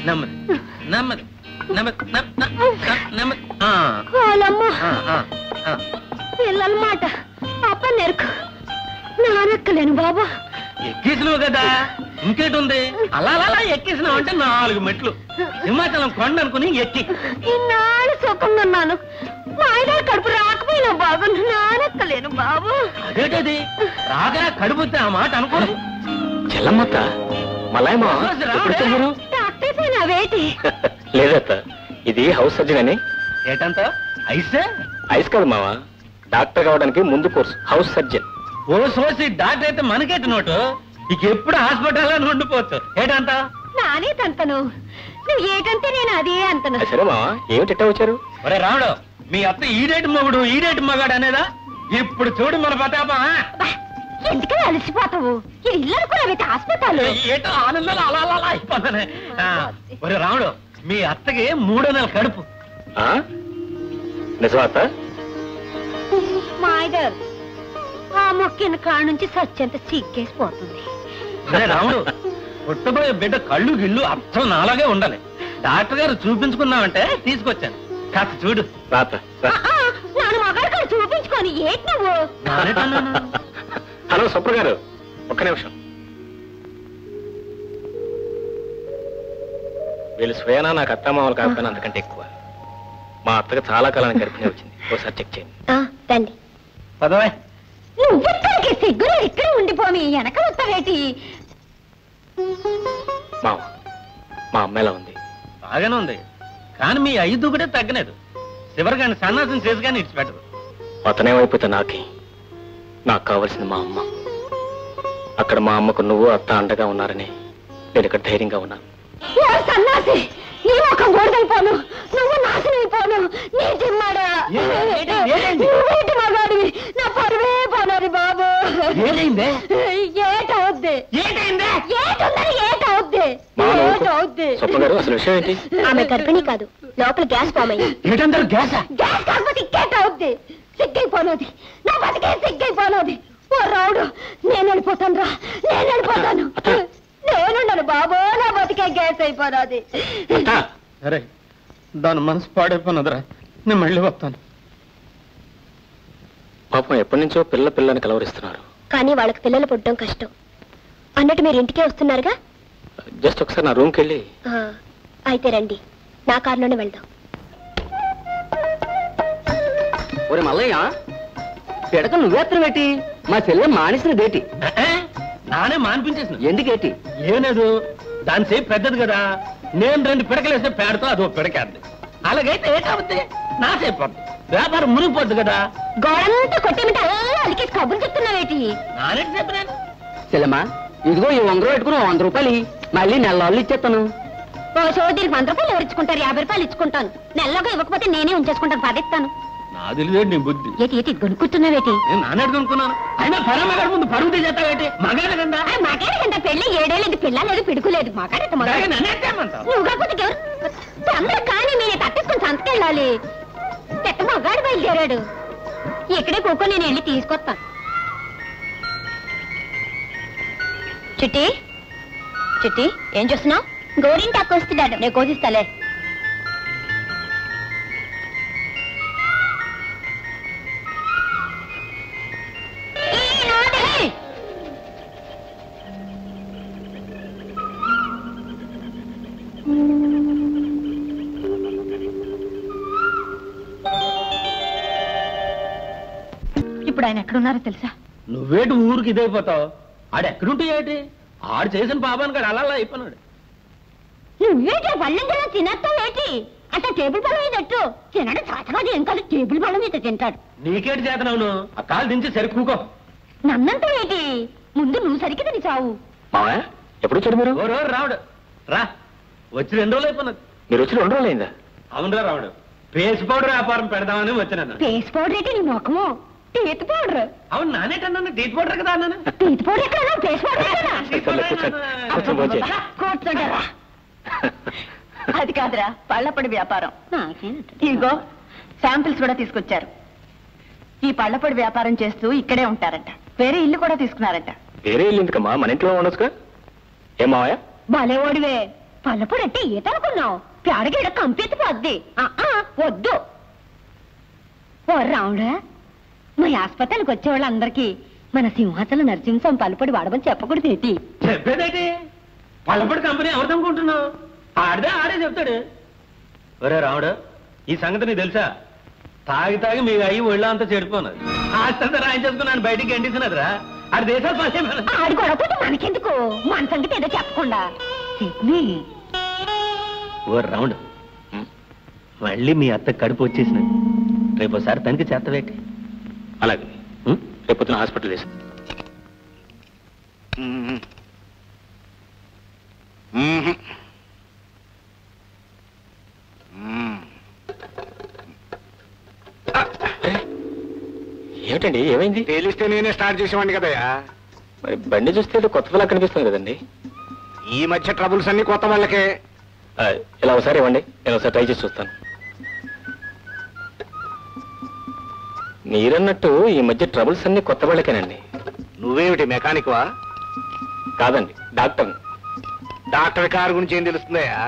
నెమ్మది నెమ్మది నెమ్మది నెమ్మది. పిల్లల మాట అప్ప నెరుకు నానెక్కలేను బాబా. ఎక్కేసినావు కదా, ఇంకేటి ఉంది? అలా అలా ఎక్కేసినావు అంటే 4 మెట్లు హిమాచలం కొండ అనుకుని ఎక్కి. ఇన్నాళ్ళు సుఖంగా ఉన్నాను, మా ఆయన కడుపు రాకపోయినా బాబు, నానెక్కలేను బాబు. అదేటది రాగా కడుపుతే ఆ మాట అనుకోరు. చెల్లమ్మత్త మలాయమా వేటి లేదత్త, ఇది హౌస్ సర్జన్ అని. ఏటంత ఐసే? ఐస్ కాదు మావా, డాక్టర్ కావడానికి ముందు కోర్సు హౌస్ సర్జన్. ఓ సోసి డాక్టర్ అయితే మనకేట నోటు, ఇక ఎప్పుడు హాస్పిటల్లో ఉండిపోవచ్చు. ఏటంత నానే తంతను, నువ్వు ఏటంటే నేను అదే అంతను. సరే మావా, ఏమిటి వచ్చారు? ఒరే రాముడు, మీ అత్త ఈడేటి మొగుడు ఈడేటి మగాడు అనేదా? ఇప్పుడు చూడు మన ప్రతాపం. ఎందుకని అలసిపోతావు? ఇల్లు అనుకున్నావు హాస్పిటల్. ఏటో ఆనందాలు అలా అలా అయిపోతానే. ఒరే రాముడు, మీ అత్తకి 3వ నెల కడుపు. నిజమా అత్త? మాయగారు ఆ మొక్కిన కాడ నుంచి సత్యంత సిగ్గేసిపోతుంది. రాముడు, పుట్టబోయే బిడ్డ కళ్ళు గిళ్ళు అర్థం నాలాగే ఉండాలి. డాక్టర్ గారు చూపించుకున్నామంటే తీసుకొచ్చాను, కాస్త చూడు. నాన్న మగాడు చూపించుకొని ఏంటి నువ్వు? హలో సుప్ర గారు, ఒక్క నిమిషం. వీళ్ళు స్వయానా నాకు అత్తమామలు కాకపోయినా అంతకంటే ఎక్కువ. మా అత్తగా చాలా కాలానికి గర్భిణి వచ్చింది, ఒకసారి చెక్ చేయండి. పదవే. నువ్వెక్కడికి సిగ్గులు ఇక్కడ ఉండిపోమి వెనక వస్తావేటి? మా అమ్మ ఎలా ఉంది? బాగానే ఉంది, కానీ మీ 5 కూడా తగ్గలేదు. చివరిగాని సన్నాసం చేసి కానీ ఇచ్చిపెట్టదు. అతనేమైపోతే నాకే, నాకు కావలసింది మా అమ్మ. అక్కడ మా అమ్మకు నువ్వు అత్త అండగా ఉన్నారని నేను ఇక్కడ ధైర్యంగా ఉన్నాను. సన్నాసి, నీ ముఖం గోడైపోను, నువ్వు నాశనం అయిపోను. నీ జిమ్మాడా మగాడివి, నా పరువే పోనాది బాబు. ఏటవుద్ది అసలు విషయం ఏంటి? ఆమె గర్భిణి కాదు, లోపల గ్యాస్ ఫామ్ అయ్యింది. గ్యాస్ కాకపోతే ఇంకేటవుద్ది? సిగ్గైపోనది, నా బతికే సిగ్గైపోనది. ఓ రావుడు, నేను వెళ్ళిపోతాను రా, నేను వెళ్ళిపోతాను. నేనుండను బాబు, నా బతికే గ్యాస్ అయిపోనది. సరే, దాని మనసు పాడైపోయినదిరా, నేను మళ్ళీ వస్తాను. పాపం ఎప్పటి నుంచో పిల్లని కలవరిస్తున్నారు, కానీ వాళ్ళకి పిల్లలు పుట్టడం కష్టం. అన్నట్టు మీరు ఇంటికే వస్తున్నారుగా? జస్ట్ ఒకసారి నా రూమ్కి వెళ్ళి. అయితే రండి, నా కారులోనే వెళ్దాం. ఒరే మల్లయ్య, పిడక నువ్వేత్రం ఏంటి? మా చెల్లె మానేసిన డేటి నానే మానిపించేసిన. ఎందుకేటి? ఏం లేదు, దాని సేపు పెద్దది కదా, నేను 2 పిడకలేస్తే పేడతో అదో పిడకేద్ది. అలాగైతే ఏటవుద్ది? నా సేపు వ్యాపారం మునిగిపోద్ది కదా. గోడంతా కొట్టేమిటి అలికేసి కబుర్లు చెప్తున్నావేటి? నానేటి చెప్పినాను. చెల్లెమ్మా, ఇదిగో ఈ 100 పెట్టుకుని 100 రూపాయలు మళ్ళీ నెలలో ఇచ్చేస్తాను. ఓ సోదరికి 100 రూపాయలు ఎవరు ఇచ్చుకుంటారు? 50 రూపాయలు ఇచ్చుకుంటాను. నెలలోగా ఇవ్వకపోతే నేనే ఉంచేసుకుంటాను, పదిస్తాను. నా తెలియదు నీ బుద్ధి. ఏటి కొనుక్కుంటున్నావేటి? నేను నానేటి కొనుక్కున్నాను. అయినా పరమగారి ముందు పరుగు తీసేస్తావేటి? మగాడు కదా. మగాడు కదా, పెళ్ళి 7 ఏళ్ళు, పిల్ల లేదు, పిడుకులేదు. మగాడు నువ్వు కాకపోతే ఎవరు? అందరూ కానీ నేను తప్పించుకుని సంతకెళ్ళాలి. పెద్ద మగాడు బయలుదేరాడు. ఇక్కడే కూకొని నేను వెళ్ళి తీసుకొస్తాను. చిట్టి చిట్టి, ఏం చూస్తున్నావు? గోరింటాకు వస్తున్నాడు, నేను కోసిస్తాలే. ఇప్పుడు ఆయన ఎక్కడున్నారో తెలుసా? నువ్వేటి ఊరికి ఇదైపోతావు? ఆడెక్కడుంటే ఏంటి? ఆడు చేసిన పాపానికి అలా అయిపోయినాడు. నువ్వేటి పళ్ళెంలో తినేస్తావేటి? అంటే టేబుల్ పళ్ళ మీద ఎట్టు తినడం చాతకాదు, ఏం కాదు, టేబుల్ పళ్ళ మీద తింటాడు. నీకేటి చేతనవును? ఆ కాలు దించి సరికూకో. నన్నంతా ఏంటి? ముందు నువ్వు సరికి తిని చావు. ఎప్పుడు వచ్చాడు మీరు? ఓ రోజు రావుడు రా, వచ్చి 2 రోజులు అయిపోయినది. మీరు వచ్చి 2 రోజులు అయిందా? అవునరా రావుడు, పేస్ పౌడర్ వ్యాపారం పెడదామని వచ్చినాను. పేస్ పౌడర్ ఏంటి నీ మొఖము? Teeth powder. అవును, నానేటన్నాను టీత్ పౌడర్ కదా అన్నాను. టీత్ పౌడర్ ఎక్కడ? పేస్ పౌడర్ కూర్చోంటారా? అది కాదురా, పళ్ళపొడి వ్యాపారం. ఇదిగో శాంపిల్స్ కూడా తీసుకొచ్చారు. ఈ పళ్ళపొడి వ్యాపారం చేస్తూ ఇక్కడే ఉంటారంట. వేరే ఇల్లు కూడా తీసుకున్నారంట. వేరే ఇల్లు ఎందుకమ్మా, మన ఇంట్లో ఉండొచ్చుగా. ఏమావయ్యా? భలే ఓడివే, పల్లపొడి అంటే ఏటనుకున్నావు? పేడగీడ కంపెత్తి పోద్ది. వద్దు. ఓ రావుడా, మా ఆసుపత్రికి వచ్చే వాళ్ళందరికీ మన సింహాచల నరసింహం పల్లపొడి వాడమని చెప్పకూడదు ఏంటి? చెప్పేదేంటి? పల్లపొడి కంపెనీ ఎవరిదనుకుంటున్నావు? ఆడే చెప్తాడు. ఒరే రాముడు, ఈ సంగతి నీకు తెలుసా? తాగి మీ అయ్యి ఒళ్ళ అంతా చెడిపోన్నది. ఆస్తంతా రాయించేసుకున్నాను బయటికి గంటిస్తున్నదిరా. ఆడి దేశాలు పని ఆడి గొడవపోతే మనకెందుకు? మన సంగతి ఏదో చెప్పకుండా. ఓ రాముడు, మళ్ళీ మీ అత్త కడుపు వచ్చేసినది. రేపు ఒకసారి తనకి చేతవేటి. అలాగే రేపు పొద్దున హాస్పిటల్ వేసి ఏమిటండి, ఏమైంది? తేలిస్తే నేనే స్టార్ట్ చేసేవాడిని కదయ్యా. మరి బండి చూస్తే ఏదో కొత్త వాళ్ళ కనిపిస్తుంది కదండి. ఈ మధ్య ట్రబుల్స్ అన్ని కొత్త వాళ్ళకే. ఇలా ఒకసారి ఇవ్వండి, నేను ఒకసారి ట్రై చేసి చూస్తాను. మీరన్నట్టు ఈ మధ్య ట్రబుల్స్ అన్ని కొత్త వాళ్ళకేనండి. నువ్వేమిటి మెకానిక్ వా? కాదండి, డాక్టర్. డాక్టర్ కారు గురించి ఏం తెలుస్తుందయ్యా?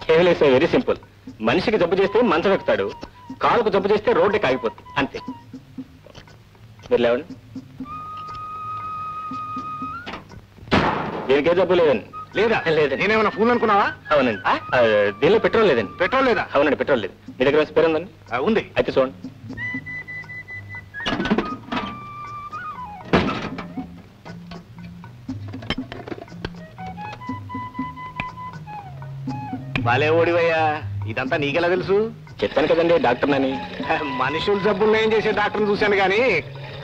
కేవలం వెరీ సింపుల్. మనిషికి జబ్బు చేస్తే మంచం ఎక్కుతాడు, కాలుకు జబ్బు చేస్తే రోడ్డుకి ఆగిపోతుంది, అంతే. మీరు లేవండి. దీనికే జబ్బు లేదండి. లేదా? లేదండి. నేనేమన్నా ఫోన్ అనుకున్నావా? అవునండి. దీనిలో పెట్రోల్ లేదండి. పెట్రోల్ లేదా? అవునండి, పెట్రోల్ లేదు. మీ దగ్గర స్పేర్ ఉందండి? ఉంది. అయితే చూడండి. బాలే ఓడివయ్యా, ఇదంతా నీకెలా తెలుసు? చెప్పాను కదండి డాక్టర్నని. మనుషుల జబ్బులు ఏం చేసే డాక్టర్ని చూశాను కానీ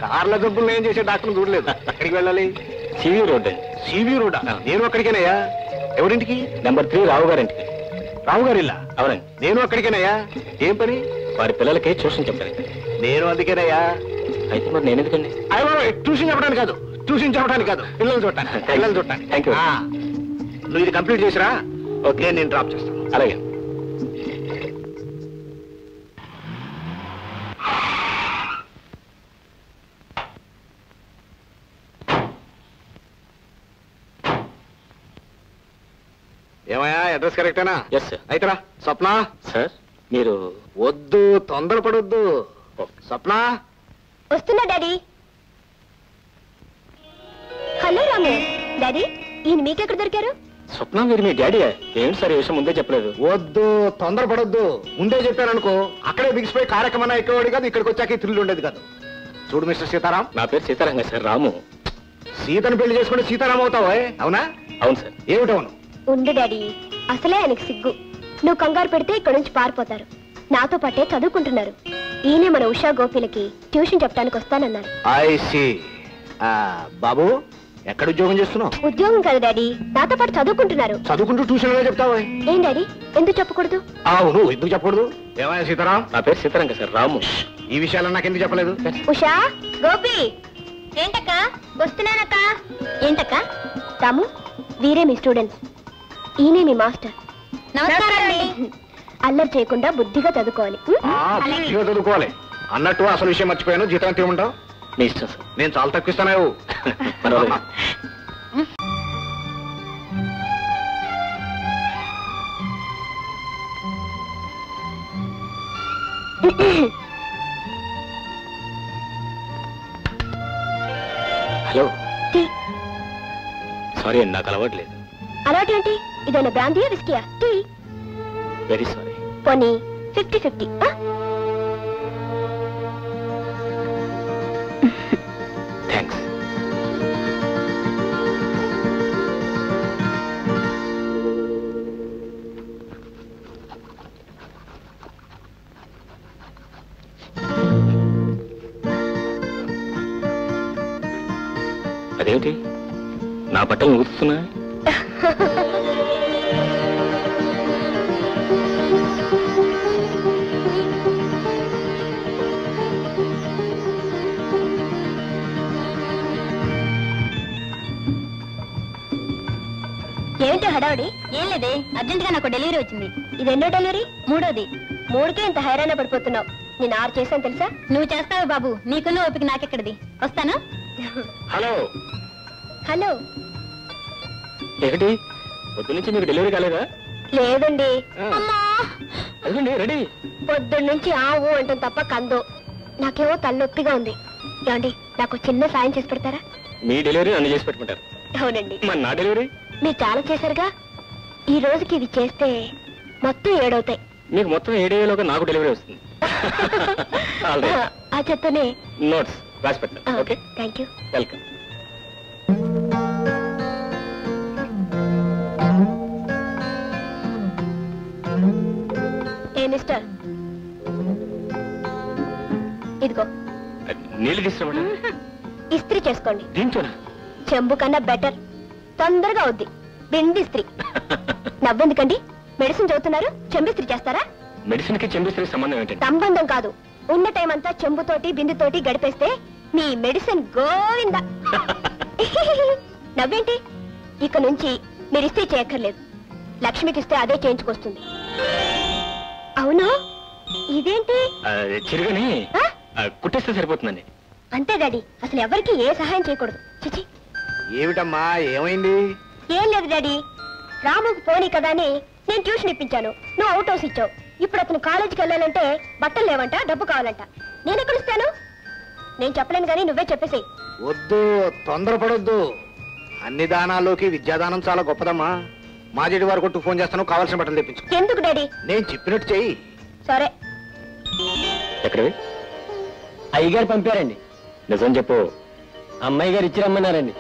కార్ల జబ్బులు ఏం చేసే డాక్టర్ని చూడలేదు. ఎక్కడికి వెళ్ళాలి? సివి రోడ్ అండి. సివి రోడా? నేను అక్కడికేనయ్యా. ఎవరింటికి? నెంబర్ 3 రావు గారింటికి. రావు గారి ఇల్లా? అవునండి. నేను అక్కడికేనయ్యా. ఏం పని? వారి పిల్లలకి ట్యూషన్ చెప్పాలి. నేను అందుకేనయ్యా. అయితే మరి నేను ఎందుకండి? ట్యూషన్ చెప్పడానికి కాదు, ట్యూషన్ చెప్పడానికి కాదు, పిల్లలు చూడటానికి. పిల్లలు చూడటానికి. Thank you. నువ్వు ఇది కంప్లీట్ చేసిరా, ఓకే, నేను డ్రాప్ చేస్తాను. అలాగే. ఏమయ్యా, అడ్రస్ కరెక్టేనా? Yes sir. అయితేరా. స్వప్న సార్, మీరు వద్దు, తొందరపడొద్దు. స్వప్న వస్తున్నా డాడీ. హలో రాము. డాడీ, ఈయన మీకెక్కడ దొరికారు? స్వప్న, మీరు మీ డాడీ? ఏంటి సార్ ఈ విషయం ముందే చెప్పలేదు? వద్దు, తొందరపడొద్దు. ముందే చెప్పాననుకో అక్కడే బిగిసిపోయి కార్యక్రమం ఎక్కేవాడు కాదు, ఇక్కడికి వచ్చాక థ్రిల్ ఉండేది కాదు. చూడు మిస్టర్ సీతారాం. నా పేరు సీతారాం సార్, రాము. సీతను పెళ్లి చేసుకుంటే సీతారాం అవుతావా? అవునా? అవును సార్. ఏమిటవును? ఉండు డాడీ, అసలే ఆయనకి సిగ్గు. నువ్వు కంగారు పెడితే ఇక్కడ నుంచి పారిపోతారు. నాతో పాటే చదువుకుంటున్నారు. ఈయనే మన ఉషా గోపిలకి ట్యూషన్ చెప్పడానికి వస్తానన్నారు. I see. బాబు, ఎక్కడ ఉద్యోగం చేస్తున్నావు? ఉద్యోగం కాదు డాడీ, నాతో పాటు చదువుకుంటున్నారు. చదువుకుంటూ ట్యూషన్ లో చెప్తావా? ఏం డాడీ, ఎందుకు చెప్పకూడదు? అవును, ఎందుకు చెప్పకూడదు? ఏమయ్యా సీతారాం? నా పేరు సీతారాం సార్, రాము. ఈ విషయాలు నాకు ఎందుకు చెప్పలేదు? ఉషా, గోపి. ఏంటక్క? వస్తున్నానక్క. ఏంటక్క? రాము, వీరే మీ స్టూడెంట్స్. ఈయనే మీ మాస్టర్. నమస్కారం. అల్లరి చేయకుండా బుద్ధిగా చదువుకోవాలి. బుద్ధిగా చదువుకోవాలి. అన్నట్టు అసలు విషయం మర్చిపోయాను. జీతం ఎంత ఇవ్వమంటావు? మీ ఇష్టం సార్. నేను చాలా తక్కువ ఇస్తాను. హలో. సారీ అండి, నాకు అలవాట్లేదు. అలవాటు ఏంటి? ఇదైనా బ్రాందీయా విస్కీయా? టీ. Very sorry. పోనీ 50-50. థ్యాంక్స్. అదేమిటి, నా బట్టలు ఊరుస్తున్నా? ఏంటి హడావుడి? ఏం లేదే, అర్జెంట్ గా నాకు డెలివరీ వచ్చింది. ఇది ఎన్నో డెలివరీ? మూడోది. మూడుకే ఇంత హైరాణ పడిపోతున్నావు. నేను 6 చేశాను తెలుసా? నువ్వు చేస్తావు బాబు, నీకున్న ఓపిక నాకెక్కడిది. వస్తాను. హలో. హలో. ఏమిటి, పొద్దు నుంచి మీకు డెలివరీ కాలేదా? లేదండి. అదిగోండి రెడీ. పొద్దున్న నుంచి ఆవు అంటాం తప్ప కందో. నాకేమో తలనొప్పిగా ఉంది. ఏమండి నాకు చిన్న సాయం చేసి పెడతారా? మీ డెలివరీ నన్ను చేసి పెట్టుకుంటారు. అవునండి. మరి నా డెలివరీ మీరు చాలా చేశారుగా. ఈ రోజుకి ఇది చేస్తే మొత్తం 7 అవుతాయి. మీకు మొత్తం 7 అయ్యేలోగా నాకు డెలివరీ వస్తుంది. ఆ చెత్తనే నోట్స్ రాసి పెట్టండి. Okay, thank you. Welcome. A mister, ఇదిగో నీళ్ళు తీసుకురమంట. ఇస్త్రీ చేసుకోండి. దీంతోనా? చెంబు కన్నా బెటర్, తొందరగా అవుద్ది. బింది ఇస్త్రీ. నవ్వెందుకండి? మెడిసిన్ చదువుతున్నారు, చెంబిస్త్రీ చేస్తారా? మెడిసిన్ కి చెంబిస్త్రీ సంబంధం ఏంటండి? సంబంధం కాదు. ఉన్న టైం అంతా చెంబుతోటి బిందుతోటి గడిపేస్తే మీ మెడిసిన్ గోవింద. నవ్వేంటి? ఇక నుంచి మీరు ఇస్త్రీ చేయక్కర్లేదు. లక్ష్మికి ఇస్తే అదే చేయించుకొస్తుంది. అవును, ఇదేంటి? చిరుగని కుట్టేస్తే సరిపోతుందండి. అంతే డాడీ, అసలు ఎవరికి ఏ సహాయం చేయకూడదు. చిచి. ఏమిటమ్మా, ఏమైంది? ఏం లేదు డాడీ, రాముకు పోనీ కదా అని నేను ట్యూషన్ ఇప్పించాను. నువ్వు అవుట్ హౌస్ ఇచ్చావు. ఇప్పుడు అతను కాలేజీకి వెళ్ళాలంటే బట్టలు లేవంట, డబ్బు కావాలంట. నేను ఎక్కడ ఇస్తాను? నేను చెప్పలేను కానీ నువ్వే చెప్పేసి. వద్దు, తొందరపడొద్దు. అన్ని దానాల్లోకి విద్యాదానం చాలా గొప్పదమ్మా. మా జడి వారు కొట్టు ఫోన్ చేస్తాను, కావాల్సిన బట్టలు తెప్పించు. ఎందుకు డాడీ? నేను చెప్పినట్టు చెయ్యి. సరే. ఎక్కడవి? అయ్యగారు పంపారండి. నిజం చెప్పు. అమ్మాయి గారు ఇచ్చి రమ్మన్నారండి.